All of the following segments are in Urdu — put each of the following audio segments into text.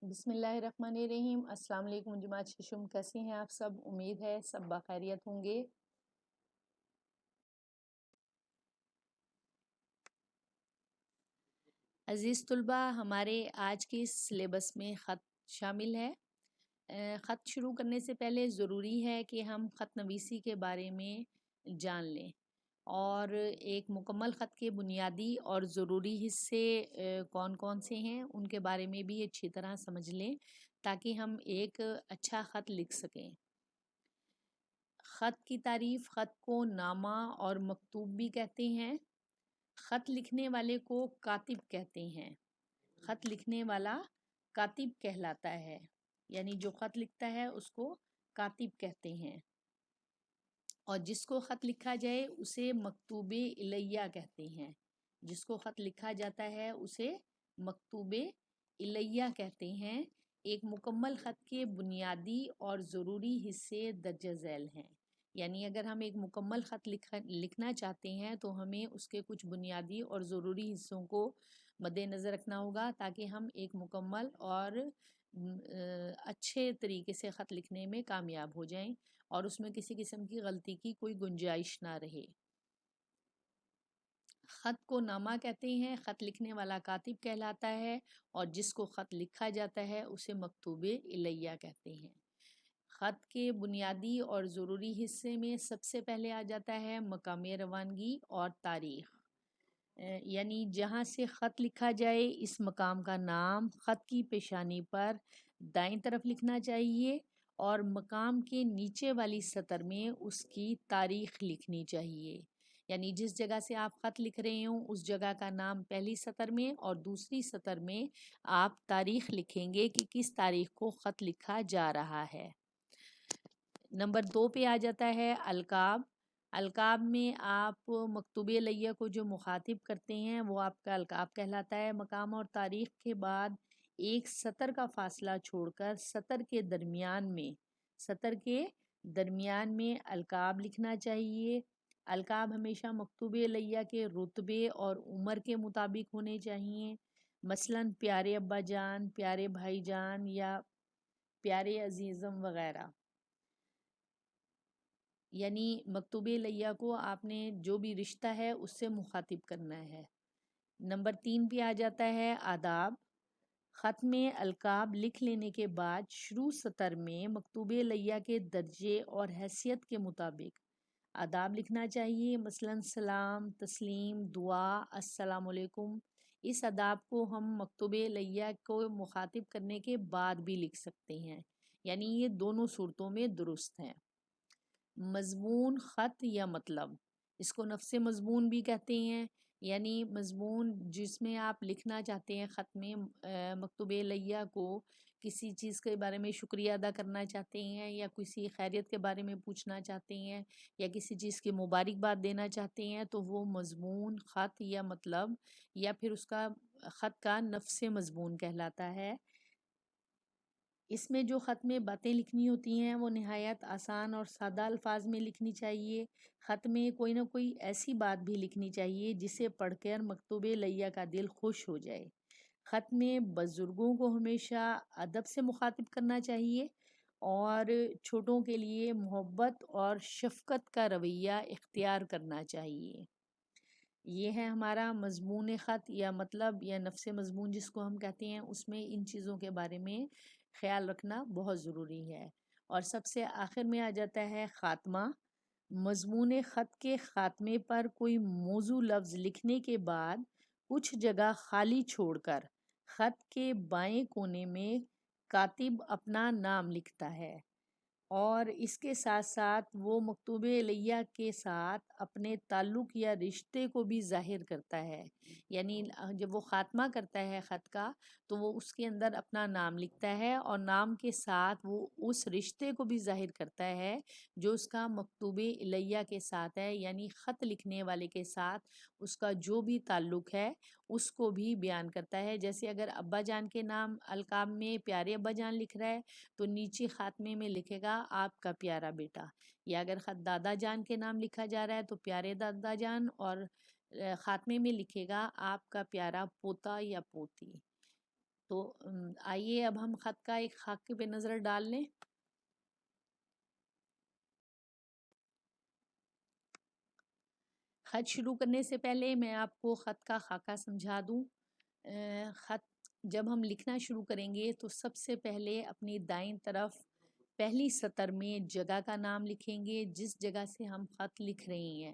بسم اللہ الرحمن الرحیم۔ السلام علیکم جماعت ششم، کیسے ہیں آپ سب؟ امید ہے سب بخیریت ہوں گے۔ عزیز طلبہ، ہمارے آج کے سلیبس میں خط شامل ہے۔ خط شروع کرنے سے پہلے ضروری ہے کہ ہم خط نویسی کے بارے میں جان لیں اور ایک مکمل خط کے بنیادی اور ضروری حصے کون کون سے ہیں ان کے بارے میں بھی اچھی طرح سمجھ لیں تاکہ ہم ایک اچھا خط لکھ سکیں۔ خط کی تعریف: خط کو نامہ اور مکتوب بھی کہتے ہیں۔ خط لکھنے والے کو کاتب کہتے ہیں۔ خط لکھنے والا کاتب کہلاتا ہے، یعنی جو خط لکھتا ہے اس کو کاتب کہتے ہیں، اور جس کو خط لکھا جائے اسے مکتوب الیہ کہتے ہیں۔ جس کو خط لکھا جاتا ہے اسے مکتوب الیہ کہتے ہیں۔ ایک مکمل خط کے بنیادی اور ضروری حصے درج ذیل ہیں، یعنی اگر ہم ایک مکمل خط لکھنا چاہتے ہیں تو ہمیں اس کے کچھ بنیادی اور ضروری حصوں کو مد نظر رکھنا ہوگا تاکہ ہم ایک مکمل اور اچھے طریقے سے خط لکھنے میں کامیاب ہو جائیں اور اس میں کسی قسم کی غلطی کی کوئی گنجائش نہ رہے۔ خط کو نامہ کہتے ہیں، خط لکھنے والا کاتب کہلاتا ہے، اور جس کو خط لکھا جاتا ہے اسے مکتوب الیہ کہتے ہیں۔ خط کے بنیادی اور ضروری حصے میں سب سے پہلے آ جاتا ہے مقام روانگی اور تاریخ، یعنی جہاں سے خط لکھا جائے اس مقام کا نام خط کی پیشانی پر دائیں طرف لکھنا چاہیے اور مقام کے نیچے والی سطر میں اس کی تاریخ لکھنی چاہیے، یعنی جس جگہ سے آپ خط لکھ رہے ہوں اس جگہ کا نام پہلی سطر میں اور دوسری سطر میں آپ تاریخ لکھیں گے کہ کس تاریخ کو خط لکھا جا رہا ہے۔ نمبر 2 پہ آ جاتا ہے القاب۔ القاب میں آپ مکتوب الیہ کو جو مخاطب کرتے ہیں وہ آپ کا القاب کہلاتا ہے۔ مقام اور تاریخ کے بعد ایک سطر کا فاصلہ چھوڑ کر سطر کے درمیان میں القاب لکھنا چاہیے۔ القاب ہمیشہ مکتوب الیہ کے رتبے اور عمر کے مطابق ہونے چاہیے، مثلاً پیارے ابا جان، پیارے بھائی جان یا پیارے عزیزم وغیرہ، یعنی مکتوب الیہ کو آپ نے جو بھی رشتہ ہے اس سے مخاطب کرنا ہے۔ نمبر 3 پہ آ جاتا ہے آداب۔ خط میں القاب لکھ لینے کے بعد شروع سطر میں مکتوب الیہ کے درجے اور حیثیت کے مطابق آداب لکھنا چاہیے، مثلاً سلام، تسلیم، دعا، السلام علیکم۔ اس آداب کو ہم مکتوب الیہ کو مخاطب کرنے کے بعد بھی لکھ سکتے ہیں، یعنی یہ دونوں صورتوں میں درست ہیں۔ مضمون خط یا مطلب، اس کو نفس مضمون بھی کہتے ہیں، یعنی مضمون جس میں آپ لکھنا چاہتے ہیں خط میں مکتوب الیہ کو کسی چیز کے بارے میں شکریہ ادا کرنا چاہتے ہیں یا کسی خیریت کے بارے میں پوچھنا چاہتے ہیں یا کسی چیز کی مبارکباد دینا چاہتے ہیں تو وہ مضمون خط یا مطلب یا پھر اس کا خط کا نفس مضمون کہلاتا ہے۔ اس میں جو خط میں باتیں لکھنی ہوتی ہیں وہ نہایت آسان اور سادہ الفاظ میں لکھنی چاہیے۔ خط میں کوئی نہ کوئی ایسی بات بھی لکھنی چاہیے جسے پڑھ کر مکتوب الیہ کا دل خوش ہو جائے۔ خط میں بزرگوں کو ہمیشہ ادب سے مخاطب کرنا چاہیے اور چھوٹوں کے لیے محبت اور شفقت کا رویہ اختیار کرنا چاہیے۔ یہ ہے ہمارا مضمون خط یا مطلب یا نفس مضمون جس کو ہم کہتے ہیں، اس میں ان چیزوں کے بارے میں خیال رکھنا بہت ضروری ہے۔ اور سب سے آخر میں آ جاتا ہے خاتمہ۔ مضمون خط کے خاتمے پر کوئی موضوع لفظ لکھنے کے بعد کچھ جگہ خالی چھوڑ کر خط کے بائیں کونے میں کاتب اپنا نام لکھتا ہے اور اس کے ساتھ ساتھ وہ مکتوب الیہ کے ساتھ اپنے تعلق یا رشتے کو بھی ظاہر کرتا ہے، یعنی جب وہ خاتمہ کرتا ہے خط کا تو وہ اس کے اندر اپنا نام لکھتا ہے اور نام کے ساتھ وہ اس رشتے کو بھی ظاہر کرتا ہے جو اس کا مکتوب الیہ کے ساتھ ہے، یعنی خط لکھنے والے کے ساتھ اس کا جو بھی تعلق ہے اس کو بھی بیان کرتا ہے۔ جیسے اگر ابا جان کے نام القاب میں پیارے ابا جان لکھ رہا ہے تو نیچے خاتمے میں لکھے گا آپ کا پیارا بیٹا، یا اگر خط دادا جان کے نام لکھا جا رہا ہے تو پیارے دادا جان، اور خاتمے میں لکھے گا آپ کا پیارا پوتا یا پوتی۔ تو آئیے اب ہم خط کا ایک خاکے پہ نظر ڈال لیں۔ خط شروع کرنے سے پہلے میں آپ کو خط کا خاکہ سمجھا دوں۔ خط جب ہم لکھنا شروع کریں گے تو سب سے پہلے اپنی دائیں طرف پہلی سطر میں جگہ کا نام لکھیں گے جس جگہ سے ہم خط لکھ رہے ہیں،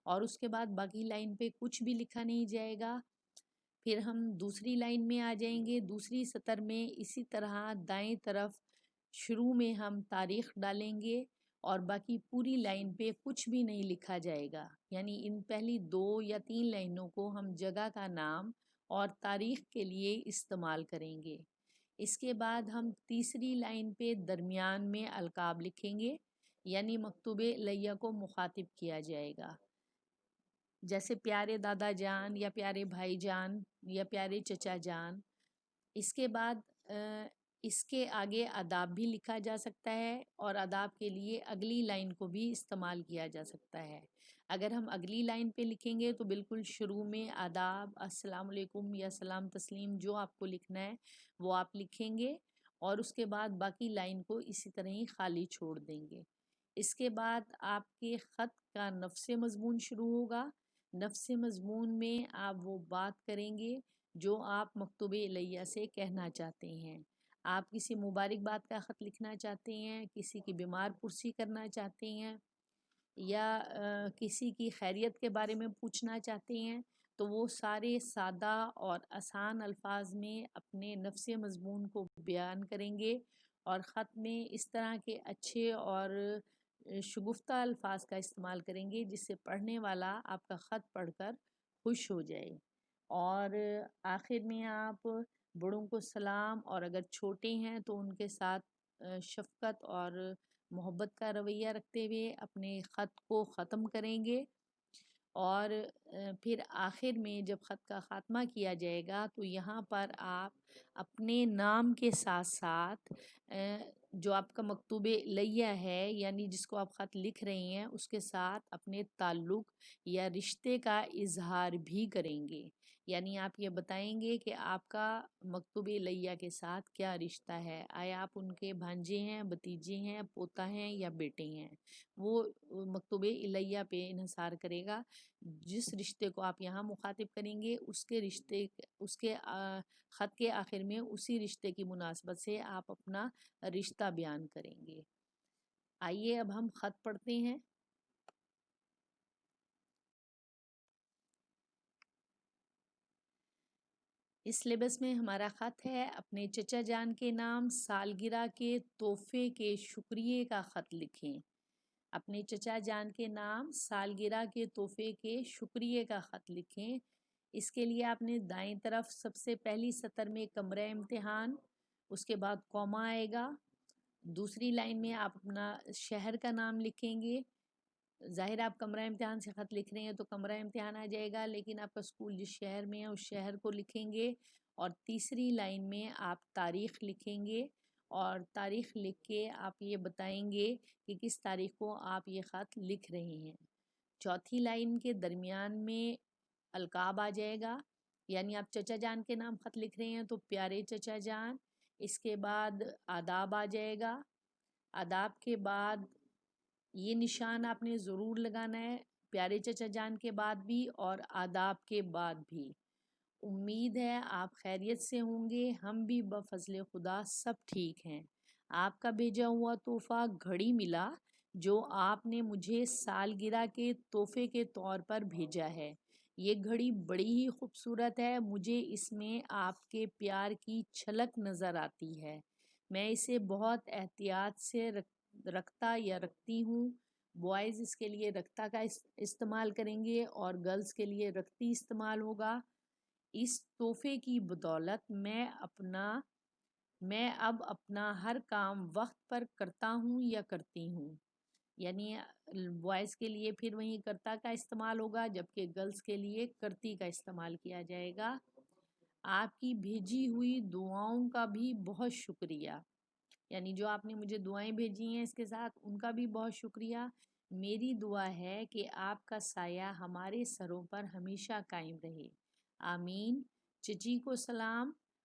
اور اس کے بعد باقی لائن پہ کچھ بھی لکھا نہیں جائے گا۔ پھر ہم دوسری لائن میں آ جائیں گے، دوسری سطر میں اسی طرح دائیں طرف شروع میں ہم تاریخ ڈالیں گے اور باقی پوری لائن پہ کچھ بھی نہیں لکھا جائے گا، یعنی ان پہلی 2 یا 3 لائنوں کو ہم جگہ کا نام اور تاریخ کے لیے استعمال کریں گے۔ اس کے بعد ہم تیسری لائن پہ درمیان میں القاب لکھیں گے، یعنی مکتوب الیہ کو مخاطب کیا جائے گا، جیسے پیارے دادا جان یا پیارے بھائی جان یا پیارے چچا جان۔ اس کے بعد اس کے آگے آداب بھی لکھا جا سکتا ہے اور آداب کے لیے اگلی لائن کو بھی استعمال کیا جا سکتا ہے۔ اگر ہم اگلی لائن پہ لکھیں گے تو بالکل شروع میں آداب، السلام علیکم یا سلام تسلیم جو آپ کو لکھنا ہے وہ آپ لکھیں گے، اور اس کے بعد باقی لائن کو اسی طرح ہی خالی چھوڑ دیں گے۔ اس کے بعد آپ کے خط کا نفس مضمون شروع ہوگا۔ نفس مضمون میں آپ وہ بات کریں گے جو آپ مکتوب الیہ سے کہنا چاہتے ہیں۔ آپ کسی مبارک بات کا خط لکھنا چاہتے ہیں، کسی کی بیمار پرسی کرنا چاہتے ہیں، یا کسی کی خیریت کے بارے میں پوچھنا چاہتے ہیں، تو وہ سارے سادہ اور آسان الفاظ میں اپنے نفس مضمون کو بیان کریں گے، اور خط میں اس طرح کے اچھے اور شگفتہ الفاظ کا استعمال کریں گے جس سے پڑھنے والا آپ کا خط پڑھ کر خوش ہو جائے۔ اور آخر میں آپ بڑوں کو سلام، اور اگر چھوٹے ہیں تو ان کے ساتھ شفقت اور محبت کا رویہ رکھتے ہوئے اپنے خط کو ختم کریں گے۔ اور پھر آخر میں جب خط کا خاتمہ کیا جائے گا تو یہاں پر آپ اپنے نام کے ساتھ ساتھ جو آپ کا مکتوب الیہ ہے، یعنی جس کو آپ خط لکھ رہے ہیں، اس کے ساتھ اپنے تعلق یا رشتے کا اظہار بھی کریں گے، یعنی آپ یہ بتائیں گے کہ آپ کا مکتوب الیہ کے ساتھ کیا رشتہ ہے، آیا آپ ان کے بھانجے ہیں، بھتیجے ہیں، پوتا ہیں یا بیٹے ہیں۔ وہ مکتوب الیہ پہ انحصار کرے گا، جس رشتے کو آپ یہاں مخاطب کریں گے اس کے خط کے آخر میں اسی رشتے کی مناسبت سے آپ اپنا رشتہ بیان کریں گے۔ آئیے اب ہم خط پڑھتے ہیں۔ اس سلیبس میں ہمارا خط ہے اپنے چچا جان کے نام سالگرہ کے تحفے کے شکریہ کا خط لکھیں۔ اپنے چچا جان کے نام سالگرہ کے تحفے کے شکریہ کا خط لکھیں۔ اس کے لیے آپ نے دائیں طرف سب سے پہلی سطر میں کمرہ امتحان، اس کے بعد کوما آئے گا، دوسری لائن میں آپ اپنا شہر کا نام لکھیں گے۔ ظاہر آپ کمرہ امتحان سے خط لکھ رہے ہیں تو کمرہ امتحان آ جائے گا، لیکن آپ کا اسکول جس شہر میں ہے اس شہر کو لکھیں گے، اور تیسری لائن میں آپ تاریخ لکھیں گے، اور تاریخ لکھ کے آپ یہ بتائیں گے کہ کس تاریخ کو آپ یہ خط لکھ رہے ہیں۔ چوتھی لائن کے درمیان میں القاب آ جائے گا، یعنی آپ چچا جان کے نام خط لکھ رہے ہیں تو پیارے چچا جان، اس کے بعد آداب آ جائے گا، آداب کے بعد یہ نشان آپ نے ضرور لگانا ہے، پیارے چچا جان کے بعد بھی اور آداب کے بعد بھی۔ امید ہے آپ خیریت سے ہوں گے، ہم بھی بفضل خدا سب ٹھیک ہیں۔ آپ کا بھیجا ہوا تحفہ گھڑی ملا جو آپ نے مجھے سالگرہ کے تحفے کے طور پر بھیجا ہے۔ یہ گھڑی بڑی ہی خوبصورت ہے، مجھے اس میں آپ کے پیار کی چھلک نظر آتی ہے۔ میں اسے بہت احتیاط سے رکھتا یا رکھتی ہوں۔ بوائز اس کے لیے رکھتا کا استعمال کریں گے اور گرلز کے لیے رکھتی استعمال ہوگا۔ اس تحفے کی بدولت میں اب اپنا ہر کام وقت پر کرتا ہوں یا کرتی ہوں، یعنی بوائز کے لیے پھر وہیں کرتا کا استعمال ہوگا، جبکہ گرلز کے لیے کرتی کا استعمال کیا جائے گا۔ آپ کی بھیجی ہوئی دعاؤں کا بھی بہت شکریہ، یعنی جو آپ نے مجھے دعائیں بھیجی ہیں اس کے ساتھ ان کا بھی بہت شکریہ۔ میری دعا ہے کہ آپ کا سایہ ہمارے سروں پر ہمیشہ قائم رہے، آمین۔ چچی کو سلام،